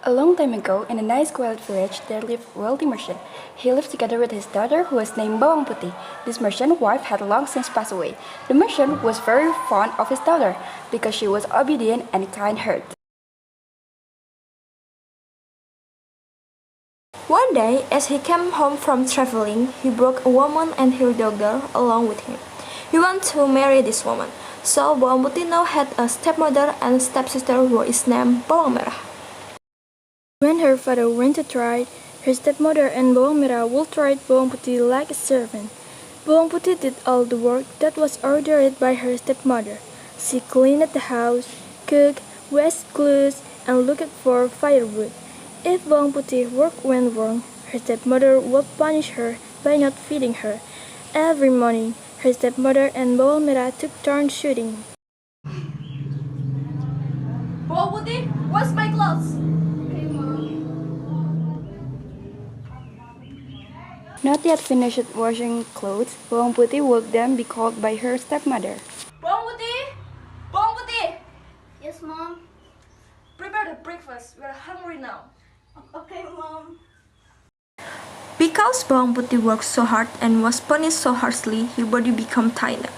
A long time ago, in a nice quiet village, there lived a wealthy merchant. He lived together with his daughter, who was named Bawang Putih. This merchant's wife had long since passed away. The merchant was very fond of his daughter because she was obedient and kind-hearted. One day, as he came home from traveling, he brought a woman and her daughter along with him. He wanted to marry this woman, so Bawang Putih now had a stepmother and stepsister who is named Bawang Merah. When her father went to trade, her stepmother and Bawang Merah would treat Bawang Putih like a servant. Bawang Putih did all the work that was ordered by her stepmother. She cleaned the house, cooked, washed clothes, and looked for firewood. If Bawang Putih work went wrong, her stepmother would punish her by not feeding her. Every morning, her stepmother and Bawang Merah took turns shooting. Bawang Putih, where's my clothes? Not yet finished washing clothes, Bawang Putih would then be called by her stepmother. Bawang Putih! Bawang Putih! Yes, Mom. Prepare the breakfast. We are hungry now. Okay, Mom. Because Bawang Putih worked so hard and was punished so harshly, his body became thinner.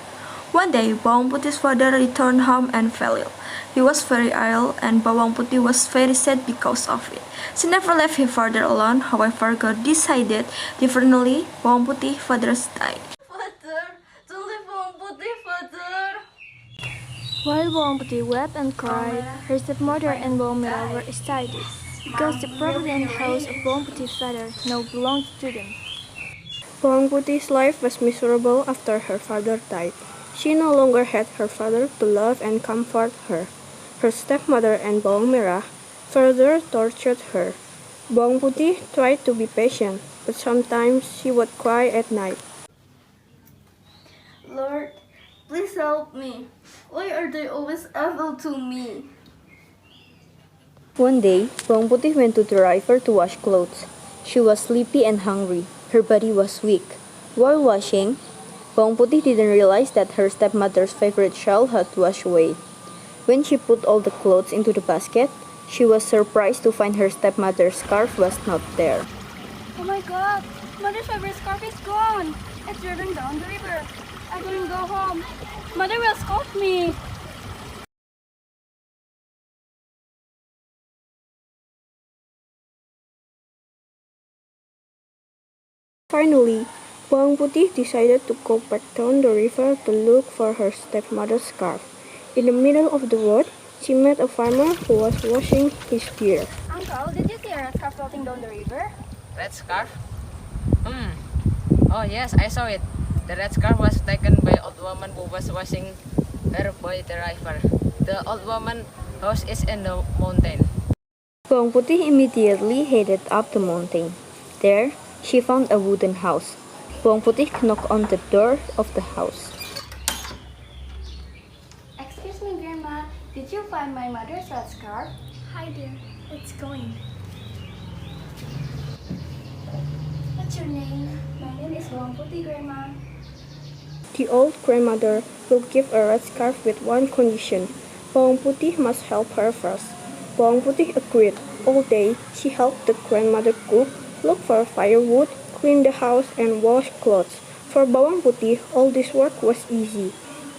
One day, Bawang Putih's father returned home and fell ill. He was very ill, and Bawang Putih was very sad because of it. She never left her father alone. However, God decided differently. Bawang Putih's father died. Father, don't leave Bawang Putih, Father. While Bawang Putih wept and cried, her stepmother and Bawang Merah were excited because the property and house of Bawang Putih's father now belonged to them. Bawang Putih's life was miserable after her father died. She no longer had her father to love and comfort her. Her stepmother and Bawang Merah further tortured her. Bawang Putih tried to be patient, but sometimes she would cry at night. Lord, please help me. Why are they always evil to me? One day, Bawang Putih went to the river to wash clothes. She was sleepy and hungry. Her body was weak. While washing, Bawang Putih didn't realize that her stepmother's favorite shawl had washed away. When she put all the clothes into the basket, she was surprised to find her stepmother's scarf was not there. Oh my god! Mother's favorite scarf is gone! It's driven down the river. I couldn't go home. Mother will scold me. Finally, Bawang Putih decided to go back down the river to look for her stepmother's scarf. In the middle of the wood, she met a farmer who was washing his deer. Uncle, did you see a scarf floating down the river? Red scarf? Oh yes, I saw it. The red scarf was taken by old woman who was washing her by the river. The old woman's house is in the mountain. Bawang Putih immediately headed up the mountain. There, she found a wooden house. Bawang Putih knocked on the door of the house. Excuse me, Grandma. Did you find my mother's red scarf? Hi dear, it's going. What's your name? My name is Bawang Putih, Grandma. The old grandmother will give a red scarf with one condition. Bawang Putih must help her first. Bawang Putih agreed. All day, she helped the grandmother cook, look for firewood, clean the house, and wash clothes. For Bawang Putih, all this work was easy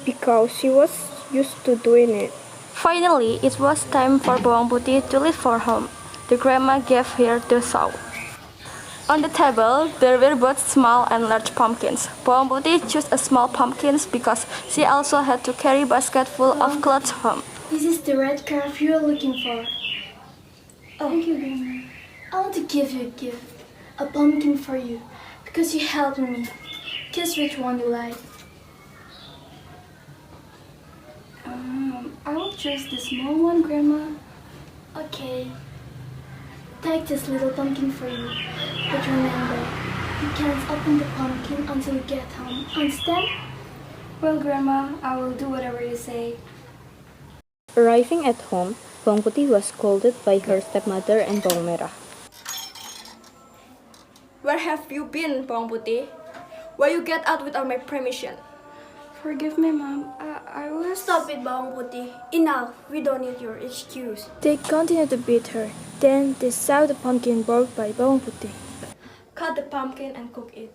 because she was used to doing it. Finally, it was time for Bawang Putih to leave for home. The grandma gave her the saw. On the table, there were both small and large pumpkins. Bawang Putih chose a small pumpkin because she also had to carry a basket full of clothes home. This is the red scarf you are looking for. Oh. Thank you, Grandma. I want to give you a gift. A pumpkin for you. Because you helped me. Guess which one you like. I will choose the small one, Grandma. Okay. Take this little pumpkin for you. But remember, you can't open the pumpkin until you get home. Understand? Well, Grandma, I will do whatever you say. Arriving at home, Bawang Putih was scolded by her stepmother and Bawang Merah. Where have you been, Bawang Putih? Why you get out without my permission? Forgive me, Mom. I was... Stop it, Bawang Putih. Enough. We don't need your excuse. They continued to beat her. Then they saw the pumpkin brought by Bawang Putih. Cut the pumpkin and cook it.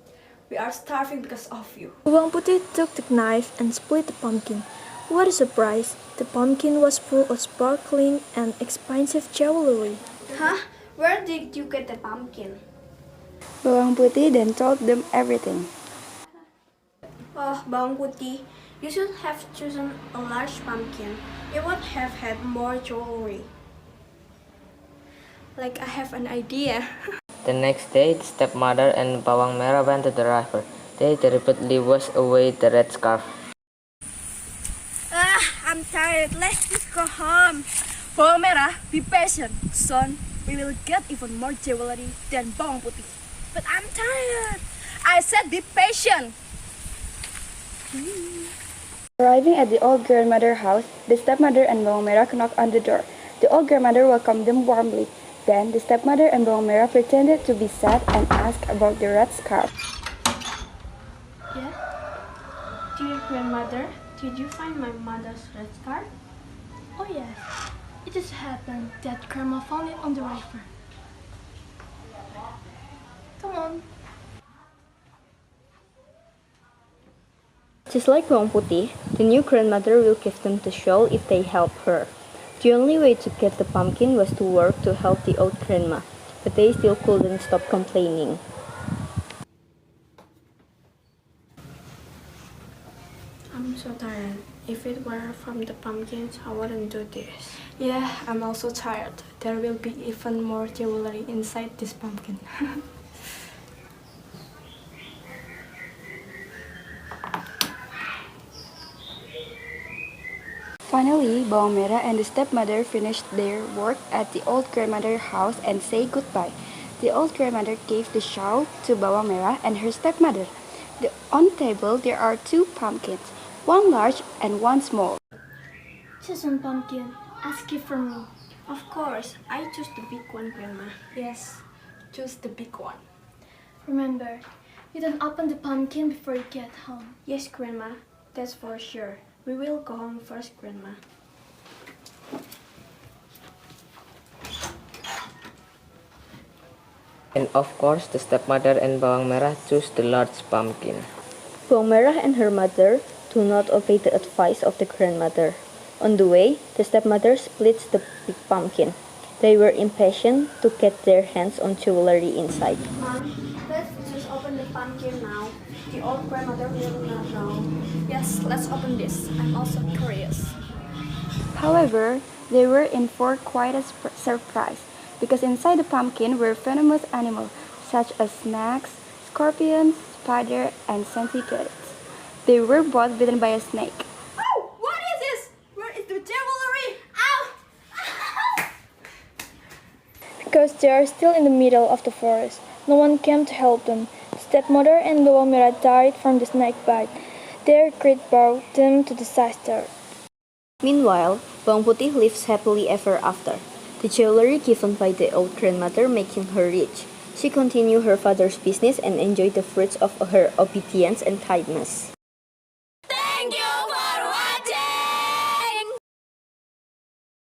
We are starving because of you. Bawang Putih took the knife and split the pumpkin. What a surprise! The pumpkin was full of sparkling and expensive jewelry. Huh? Where did you get the pumpkin? Bawang Putih then told them everything. Oh, Bawang Putih, you should have chosen a large pumpkin. It would have had more jewelry. Like I have an idea. The next day, the stepmother and Bawang Merah went to the river. They repeatedly washed away the red scarf. I'm tired. Let's just go home. Bawang Merah, be patient. Soon, we will get even more jewelry than Bawang Putih. But I'm tired. I said be patient. Arriving at the old grandmother's house, the stepmother and Bawang Merah knocked on the door. The old grandmother welcomed them warmly. Then the stepmother and Bawang Merah pretended to be sad and asked about the red scarf. Yeah? Dear grandmother, did you find my mother's red scarf? Oh yes, it just happened that Grandma found it on the river. Come on. Just like Bawang Putih, the new grandmother will give them the shawl if they help her. The only way to get the pumpkin was to work to help the old grandma, but they still couldn't stop complaining. I'm so tired. If it were from the pumpkins, I wouldn't do this. Yeah, I'm also tired. There will be even more jewelry inside this pumpkin. Finally, Bawang Merah and the stepmother finished their work at the old grandmother's house and say goodbye. The old grandmother gave the shawl to Bawang Merah and her stepmother. On the table there are two pumpkins, one large and one small. Choose one pumpkin. Ask it from me. Of course, I choose the big one, Grandma. Yes, choose the big one. Remember, you don't open the pumpkin before you get home. Yes, Grandma, that's for sure. We will go home first, Grandma. And of course, the stepmother and Bawang Merah chose the large pumpkin. Bawang Merah and her mother do not obey the advice of the grandmother. On the way, the stepmother splits the big pumpkin. They were impatient to get their hands on jewelry inside. Mom, let's just open the pumpkin now. The old grandmother will not know. Yes, let's open this. I'm also curious. However, they were in for quite a surprise, because inside the pumpkin were venomous animals such as snakes, scorpions, spiders, and centipedes. They were both bitten by a snake. Oh, what is this? Where is the jewelry? Ow! Because they are still in the middle of the forest, no one came to help them. Stepmother and Bawang Merah died from the snake bite. Their greed brought them to disaster. Meanwhile, Bawang Putih lives happily ever after. The jewelry given by the old grandmother making her rich. She continued her father's business and enjoyed the fruits of her obedience and kindness.